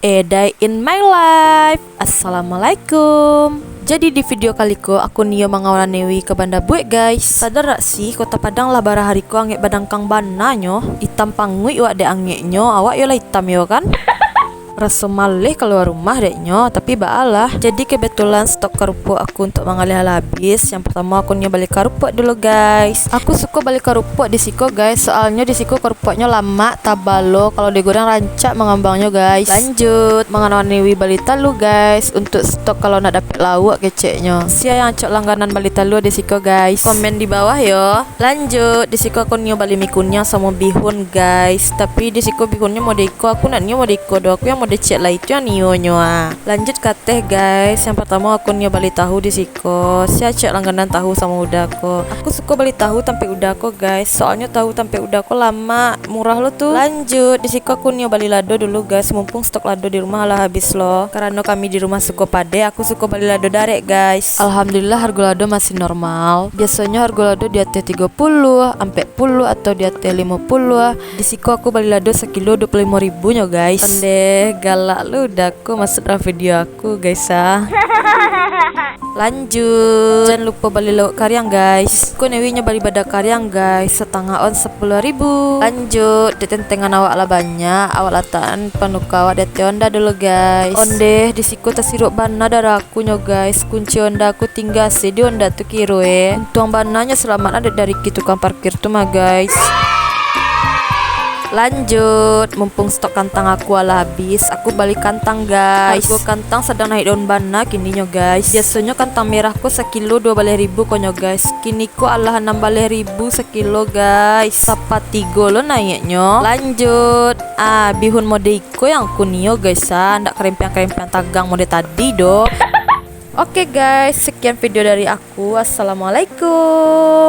A day in my life. Assalamualaikum. Jadi di video kaliku aku niyo mangawana newi ke Banda Buek guys. Sadar rak sih kota Padang lah bara hariku angek badang kang bana nyo. Hitam pangui wak de angek nyo, awak yo lah hitam yo kan. Rasa malih keluar rumah deknyo, tapi baalah. Jadi kebetulan stok kerupuk aku untuk mengalih habis. Yang pertama aku nyoba balik kerupuk dulu guys. Aku suka balik kerupuk di siko guys, soalnya di siko kerupuknya lama, tabalo, kalau digoreng rancak mengambangnya guys. Lanjut mengenai balita lu guys, untuk stok kalau nak dapet lauk keceknya. Sia yang cok langganan balita lu di siko guys, komen di bawah yo. Lanjut di siko aku nyoba bali mikunnya sama bihun guys, tapi di siko bihunnya mau deko, aku nak nyoba deko do, aku yang mau dicek lah itu yang nyonya. Lanjut ke teh guys. Yang pertama aku nyoba bali tahu di siko. Saya cek langganan tahu sama udako. Aku suka bali tahu tanpa udako guys, soalnya tahu tanpa udako lama, murah lo tuh. Lanjut di siko aku nyoba bali lado dulu guys, mumpung stok lado di rumah lah habis loh. Karena kami di rumah suka pade, aku suka bali lado darek guys. Alhamdulillah harga lado masih normal. Biasanya harga lado di atas 30, 40 atau di atas 50. Di siko aku bali lado sekilo 25.000 nya guys. Pandeh galak lu udah aku masuk dalam video aku guys ah. Lanjut jangan lupa bali lauk karyang guys. Aku newinya bali badak karyang guys, setengah on 10.000. Lanjut detentengan awak lah banyak, awak lataan panuka awak dete onda dulu guys. Ondeh di siku tasiruk bana darah aku nyo guys, kunci onda aku tinggal sih di onda tuh kiro untung bananya selamat ada dari tukang parkir tuh mah guys. Lanjut mumpung stok kantang aku ala habis, aku balik kantang guys. Harga kantang sedang naik daun bana kini nyo guys. Biasanya kantang merahku sekilo 12.000 konyo guys, kini ku Allah 16.000 sekilo guys. Sapa tigo lo naiknya. Lanjut bihun mode iko yang kunio guys ndak kerempian tagang mode tadi do. Oke guys, sekian video dari aku. Assalamualaikum.